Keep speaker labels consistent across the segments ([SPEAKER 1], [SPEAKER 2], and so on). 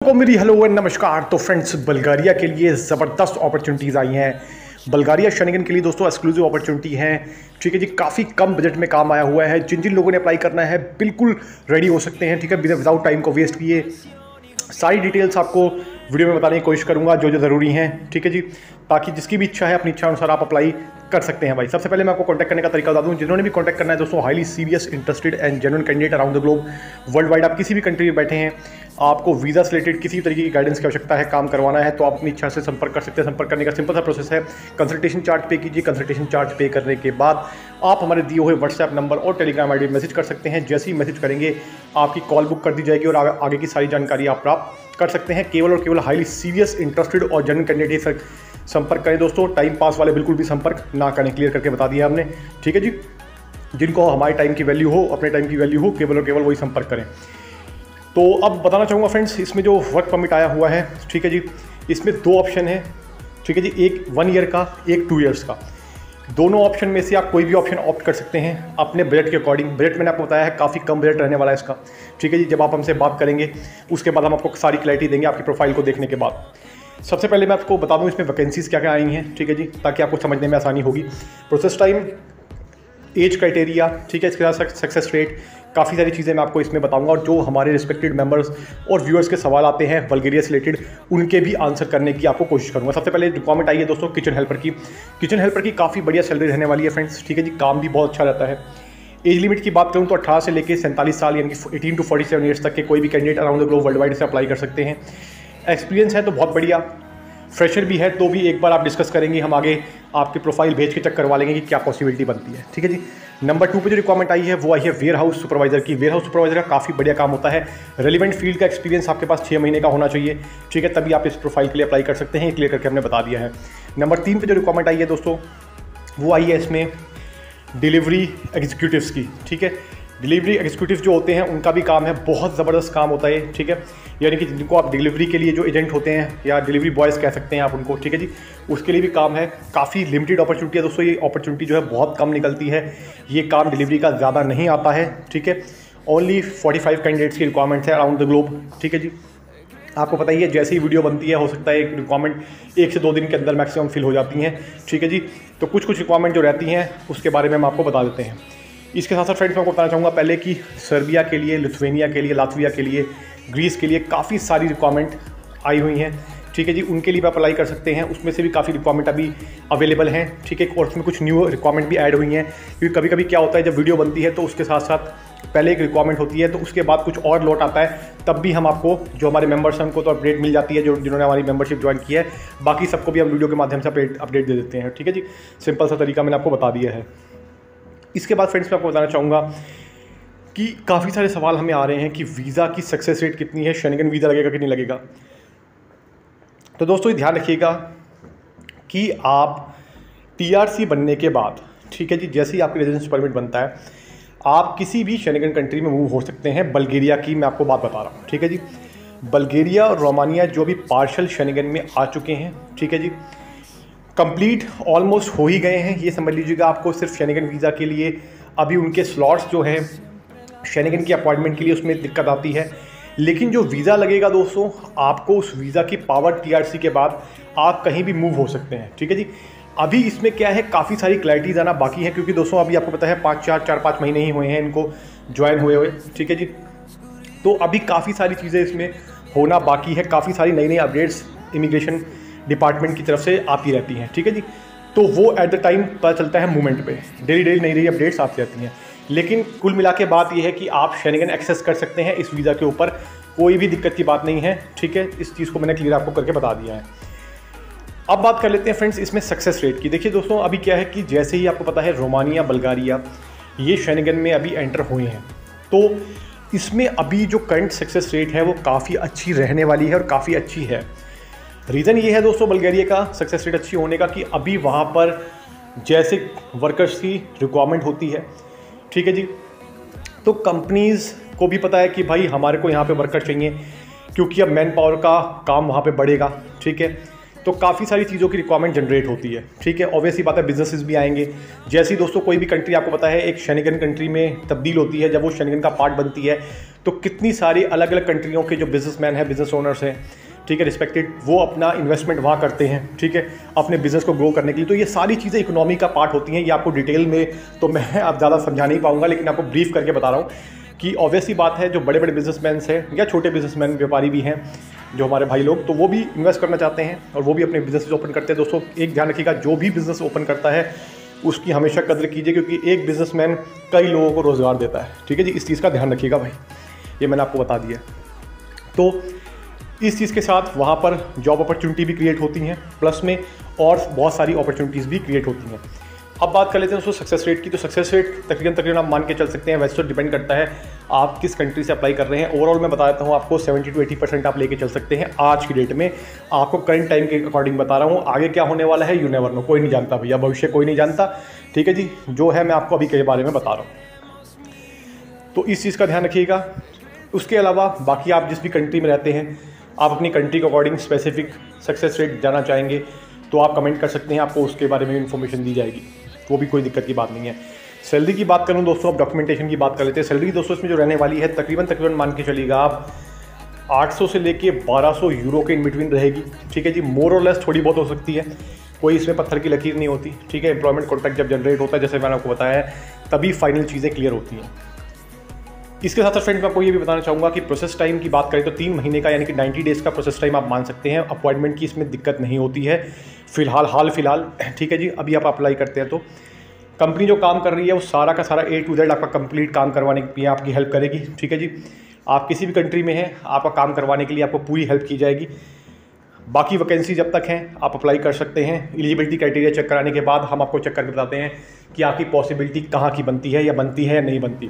[SPEAKER 1] को मेरी hello and नमस्कार। तो फ्रेंड्स, बल्गारिया के लिए ज़बरदस्त अपॉर्चुनिटीज़ आई हैं। बल्गारिया शेनिगन के लिए दोस्तों एक्सक्लूसिव अपॉर्चुनिटी है। ठीक है जी, काफ़ी कम बजट में काम आया हुआ है। जिन जिन लोगों ने अप्लाई करना है बिल्कुल रेडी हो सकते हैं। ठीक है, विदाउट टाइम को वेस्ट किए सारी डिटेल्स आपको वीडियो में बताने की कोशिश करूंगा जो जो ज़रूरी हैं। ठीक है जी, ताकि जिसकी भी इच्छा है अपनी इच्छा अनुसार आप अप्लाई कर सकते हैं भाई। सबसे पहले मैं आपको कांटेक्ट करने का तरीका बता दूं। जिन्होंने भी कांटेक्ट करना है दोस्तों, highly serious, interested and genuine candidate around the globe, world wide, आप किसी भी कंट्री में बैठे हैं, आपको वीज़ा से रिलेटेड किसी भी तरीके की गाइडेंस की आवश्यकता है, काम करवाना है, तो आप अपनी इच्छा से संपर्क कर सकते हैं। संपर्क करने का सिंपल सा प्रोसेस है, कंसल्टेशन चार्ज पे कीजिए। कंसल्टेशन चार्ज पे करने के बाद आप हमारे दिए हुए व्हाट्सएप नंबर और टेलीग्राम आईडी मैसेज कर सकते हैं। जैसे ही मैसेज करेंगे आपकी कॉल बुक कर दी जाएगी और आगे की सारी जानकारी आप प्राप्त कर सकते हैं। केवल और केवल हाईली सीरियस, इंटरेस्टेड और जेन्युइन कैंडिडेट से संपर्क करें दोस्तों। टाइम पास वाले बिल्कुल भी संपर्क ना करें, क्लियर करके बता दिया हमने। ठीक है जी, जिनको हमारे टाइम की वैल्यू हो, अपने टाइम की वैल्यू हो, केवल और केवल वही संपर्क करें। तो अब बताना चाहूँगा फ्रेंड्स, इसमें जो वर्क परमिट आया हुआ है, ठीक है जी, इसमें दो ऑप्शन है। ठीक है जी, एक 1 ईयर का, एक 2 ईयर्स का। दोनों ऑप्शन में से आप कोई भी ऑप्शन ऑप्ट कर सकते हैं अपने बजट के अकॉर्डिंग। बजट मैंने आपको बताया है काफ़ी कम बजट रहने वाला है इसका। ठीक है जी, जब आप हमसे बात करेंगे उसके बाद हम आपको सारी क्लैरिटी देंगे आपकी प्रोफाइल को देखने के बाद। सबसे पहले मैं आपको बता दूं इसमें वैकेंसीज़ क्या क्या आई हैं। ठीक है जी, ताकि आपको समझने में आसानी होगी। प्रोसेस टाइम, एज क्राइटेरिया, ठीक है, इसके साथ सक्सेस रेट, काफ़ी सारी चीज़ें मैं आपको इसमें बताऊंगा। और जो हमारे रिस्पेक्टेड मेंबर्स और व्यूअर्स के सवाल आते हैं बल्गारिया से रिलेटेड, उनके भी आंसर करने की आपको कोशिश करूंगा। सबसे पहले रिक्वायरमेंट आई है दोस्तों किचन हेल्पर की। किचन हेल्पर की काफ़ी बढ़िया सैलरी रहने वाली है फ्रेंड्स। ठीक है जी, काम भी बहुत अच्छा रहता है। एज लिमिट की बात करूँ तो 18 से लेकर 47 साल, यानी कि 18 to 47 ईयर्स तक के कोई भी candidate around the globe world wide से अप्लाई कर सकते हैं। एक्सपीरियंस है तो बहुत बढ़िया, फ्रेशर भी है तो भी एक बार आप डिस्कस करेंगे, हम आगे आपकी प्रोफाइल भेज के चेक करवा लेंगे कि क्या पॉसिबिलिटी बनती है। ठीक है जी, नंबर 2 पे जो रिक्वायरमेंट आई है वो आई है वेयर हाउस सुपरवाइजर की। वेयर हाउस सुपरवाइजर का काफ़ी बढ़िया काम होता है। रेलिवेंट फील्ड का एक्सपीरियंस आपके पास 6 महीने का होना चाहिए। ठीक है, तभी आप इस प्रोफाइल के लिए अप्लाई कर सकते हैं। क्लियर करके हमने बता दिया है। नंबर 3 पे जो रिक्वायरमेंट आई है दोस्तों, वो आई है इसमें डिलीवरी एग्जीक्यूटिव्स की। ठीक है, डिलीवरी एग्जीक्यूटिव जो होते हैं उनका भी काम है, बहुत ज़बरदस्त काम होता है। ठीक है, यानी कि जिनको आप डिलीवरी के लिए जो एजेंट होते हैं या डिलीवरी बॉयज़ कह सकते हैं आप उनको। ठीक है जी, उसके लिए भी काम है। काफ़ी लिमिटेड अपॉर्चुनिटी है दोस्तों, ये अपॉर्चुनिटी जो है बहुत कम निकलती है। ये काम डिलीवरी का ज़्यादा नहीं आता है। ठीक है, ओनली 45 कैंडिडेट्स की रिक्वायरमेंट है अराउंड द ग्लोब। ठीक है जी, आपको पता ही है जैसे ही वीडियो बनती है हो सकता है एक रिक्वायरमेंट 1 से 2 दिन के अंदर मैक्सिमम फिल हो जाती हैं। ठीक है जी, तो कुछ कुछ रिक्वायरमेंट जो रहती हैं उसके बारे में हम आपको बता देते हैं। इसके साथ साथ फ्रेंड्स मैं आपको बताना चाहूँगा पहले कि सर्बिया के लिए, लिथुआनिया के लिए, लातविया के लिए, ग्रीस के लिए काफ़ी सारी रिक्वायरमेंट आई हुई हैं। ठीक है जी, उनके लिए भी अप्लाई कर सकते हैं। उसमें से भी काफ़ी रिक्वायरमेंट अभी अवेलेबल हैं। ठीक है, और उसमें कुछ न्यू रिक्वायरमेंट भी ऐड हुई हैं, क्योंकि कभी कभी क्या होता है जब वीडियो बनती है तो उसके साथ साथ पहले एक रिक्वायरमेंट होती है तो उसके बाद कुछ और लौट आता है, तब भी हम आपको, जो हमारे मेंबर्स हैं उनको तो अपडेट मिल जाती है, जो जिन्होंने हमारी मेंबरशिप ज्वाइन की है। बाकी सबको भी हम वीडियो के माध्यम से अपडेट दे देते हैं। ठीक है जी, सिंपल सा तरीका मैंने आपको बता दिया है। इसके बाद फ्रेंड्स मैं आपको बताना चाहूँगा कि काफ़ी सारे सवाल हमें आ रहे हैं कि वीज़ा की सक्सेस रेट कितनी है, शेनिगन वीज़ा लगेगा कि नहीं लगेगा। तो दोस्तों ये ध्यान रखिएगा कि आप टीआरसी बनने के बाद, ठीक है जी, जैसे ही आपकी रेजिडेंस परमिट बनता है, आप किसी भी शेनिगन कंट्री में मूव हो सकते हैं। बल्गारिया की मैं आपको बात बता रहा हूँ। ठीक है जी, बल्गारिया और रोमानिया जो भी पार्शल शेनिगन में आ चुके हैं, ठीक है जी, कंप्लीट ऑलमोस्ट हो ही गए हैं। ये समझ लीजिएगा आपको सिर्फ शेनिगन वीज़ा के लिए अभी उनके स्लॉट्स जो हैं शेनिगन की अपॉइंटमेंट के लिए उसमें दिक्कत आती है। लेकिन जो वीज़ा लगेगा दोस्तों, आपको उस वीज़ा की पावर टीआरसी के बाद आप कहीं भी मूव हो सकते हैं। ठीक है जी, अभी इसमें क्या है, काफ़ी सारी क्लैरिटीज आना बाकी है, क्योंकि दोस्तों अभी आपको पता है 4-5 महीने ही हुए हैं इनको ज्वाइन हुए। ठीक है जी, तो अभी काफ़ी सारी चीज़ें इसमें होना बाकी है। काफ़ी सारी नई नई अपडेट्स इमिग्रेशन डिपार्टमेंट की तरफ से आती रहती हैं। ठीक है जी, तो वो एट द टाइम पता चलता है मूवमेंट पे, डेली नई नई अपडेट्स आती रहती हैं। लेकिन कुल मिला के बात यह है कि आप शेनिगन एक्सेस कर सकते हैं इस वीज़ा के ऊपर, कोई भी दिक्कत की बात नहीं है। ठीक है, इस चीज़ को मैंने क्लियर आपको करके बता दिया है। अब बात कर लेते हैं फ्रेंड्स इसमें सक्सेस रेट की। देखिए दोस्तों, अभी क्या है कि जैसे ही आपको पता है रोमानिया, बल्गारिया ये शेनिगन में अभी एंटर हुए हैं, तो इसमें अभी जो करंट सक्सेस रेट है वो काफ़ी अच्छी रहने वाली है और काफ़ी अच्छी है। रीज़न ये है दोस्तों बल्गारिया का सक्सेस रेट अच्छी होने का कि अभी वहाँ पर जैसे वर्कर्स की रिक्वायरमेंट होती है। ठीक है जी, तो कंपनीज़ को भी पता है कि भाई हमारे को यहाँ पे वर्कर चाहिए, क्योंकि अब मैन पावर का काम वहाँ पे बढ़ेगा। ठीक है, तो काफ़ी सारी चीज़ों की रिक्वायरमेंट जनरेट होती है, ठीक है। ऑब्वियसली बात है, बिजनेसेस भी आएंगे। जैसे ही दोस्तों कोई भी कंट्री आपको पता है एक शेनिगन कंट्री में तब्दील होती है, जब वो शेनिगन का पार्ट बनती है तो कितनी सारी अलग अलग कंट्रियों के जो बिजनेसमैन हैं, बिजनेस ओनर्स हैं, ठीक है, रिस्पेक्टेड, वो अपना इन्वेस्टमेंट वहाँ करते हैं, ठीक है, अपने बिजनेस को ग्रो करने के लिए। तो ये सारी चीज़ें इकोनॉमी का पार्ट होती हैं। ये आपको डिटेल में तो मैं अब ज़्यादा समझा नहीं पाऊँगा, लेकिन आपको ब्रीफ करके बता रहा हूँ कि ऑब्वियसली बात है, जो बड़े बड़े बिजनेसमैन हैं या छोटे बिजनेसमैन व्यापारी भी हैं जो हमारे भाई लोग, तो वो भी इन्वेस्ट करना चाहते हैं और वो भी अपने बिजनेस ओपन करते हैं। दोस्तों एक ध्यान रखिएगा, जो भी बिज़नेस ओपन करता है उसकी हमेशा कदर कीजिए, क्योंकि एक बिजनेसमैन कई लोगों को रोज़गार देता है, ठीक है जी। इस चीज़ का ध्यान रखिएगा भाई, ये मैंने आपको बता दिया। तो इस चीज़ के साथ वहाँ पर जॉब अपॉर्चुनिटी भी क्रिएट होती हैं, प्लस में और बहुत सारी अपॉर्चुनिटीज़ भी क्रिएट होती हैं। अब बात कर लेते हैं दोस्तों सक्सेस रेट की। तो सक्सेस रेट तकरीबन आप मान के चल सकते हैं, वैसे तो डिपेंड करता है आप किस कंट्री से अप्लाई कर रहे हैं। ओवरऑल मैं बता देता हूँ आपको 70 to 80% आप लेके चल सकते हैं आज की डेट में। आपको करंट टाइम के अकॉर्डिंग बता रहा हूँ, आगे क्या होने वाला है यू नेवर नो, कोई नहीं जानता भैया, भविष्य कोई नहीं जानता, ठीक है जी। जो है मैं आपको अभी के बारे में बता रहा हूँ, तो इस चीज़ का ध्यान रखिएगा। उसके अलावा बाकी आप जिस भी कंट्री में रहते हैं, आप अपनी कंट्री के अकॉर्डिंग स्पेसिफिक सक्सेस रेट जाना चाहेंगे तो आप कमेंट कर सकते हैं, आपको उसके बारे में इन्फॉर्मेशन दी जाएगी, वो भी कोई दिक्कत की बात नहीं है। सैलरी की बात करूं दोस्तों, अब डॉक्यूमेंटेशन की बात कर लेते हैं। सैलरी दोस्तों इसमें जो रहने वाली है तकरीबन मान के चलिएगा आप 800 से लेके 1200 यूरो के इन बिटवीन रहेगी, ठीक है जी। मोर और लेस थोड़ी बहुत हो सकती है, कोई इसमें पत्थर की लकीर नहीं होती, ठीक है। एम्प्लॉयमेंट कॉन्ट्रैक्ट जब जनरेट होता है, जैसे मैंने आपको बताया है, तभी फाइनल चीज़ें क्लियर होती हैं। इसके साथ फ्रेंड मैं आपको ये भी बताना चाहूँगा कि प्रोसेस टाइम की बात करें तो 3 महीने का यानी कि 90 डेज़ का प्रोसेस टाइम आप मान सकते हैं। अपॉइंटमेंट की इसमें दिक्कत नहीं होती है हाल फिलहाल, ठीक है जी। अभी आप अप्लाई करते हैं तो कंपनी जो काम कर रही है वो सारा का सारा A to Z आपका कंप्लीट काम करवाने के लिए आपकी हेल्प करेगी, ठीक है जी। आप किसी भी कंट्री में हैं, आपका काम करवाने के लिए आपको पूरी हेल्प की जाएगी। बाकी वैकेंसी जब तक हैं आप अप्लाई कर सकते हैं। एलिजिबिलिटी क्राइटेरिया चेक कराने के बाद हम आपको चेक करके बताते हैं कि आपकी पॉसिबिलिटी कहाँ की बनती है या नहीं बनती।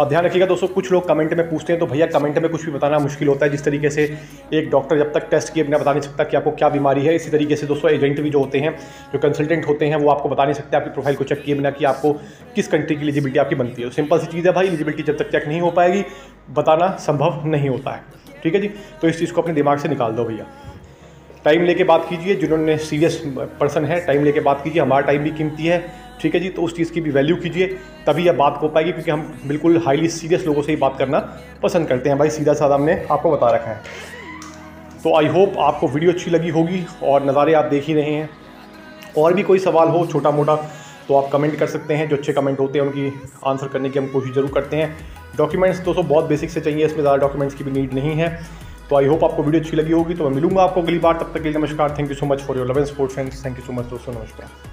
[SPEAKER 1] और ध्यान रखिएगा दोस्तों, कुछ लोग कमेंट में पूछते हैं, तो भैया कमेंट में कुछ भी बताना मुश्किल होता है। जिस तरीके से एक डॉक्टर जब तक टेस्ट किए बिना बता नहीं सकता कि आपको क्या बीमारी है, इसी तरीके से दोस्तों एजेंट भी जो होते हैं, जो कंसल्टेंट होते हैं, वो आपको बता नहीं सकते आपकी प्रोफाइल को चेक किए बिना कि आपको किस कंट्री की एलिजिबिलिटी आपकी बनती है। तो सिंपल सी चीज़ है भाई, एलिजिबिलिटी जब तक चेक नहीं हो पाएगी बताना संभव नहीं होता है, ठीक है जी। तो इस चीज़ को अपने दिमाग से निकाल दो भैया। टाइम लेके बात कीजिए, जिन्होंने सीरियस पर्सन है टाइम लेके बात कीजिए, हमारा टाइम भी कीमती है, ठीक है जी। तो उस चीज़ की भी वैल्यू कीजिए, तभी यह बात हो पाएगी, क्योंकि हम बिल्कुल हाईली सीरियस लोगों से ही बात करना पसंद करते हैं भाई, सीधा साधा हमने आपको बता रखा है। तो आई होप आपको वीडियो अच्छी लगी होगी और नज़ारे आप देख ही रहे हैं। और भी कोई सवाल हो छोटा मोटा तो आप कमेंट कर सकते हैं, जो अच्छे कमेंट होते हैं उनकी आंसर करने की हम कोशिश ज़रूर करते हैं। डॉक्यूमेंट्स दोस्तों बहुत बेसिक से चाहिए, इसमें ज़्यादा डॉक्यूमेंट्स की भी नीड नहीं है। तो आई होप आपको वीडियो अच्छी लगी होगी। तो मैं मिलूंगा आपको अगली बार, तब तक के लिए नमस्कार। Thank you so much for your love and support friends. Thank you so much दोस्तों, नमस्कार।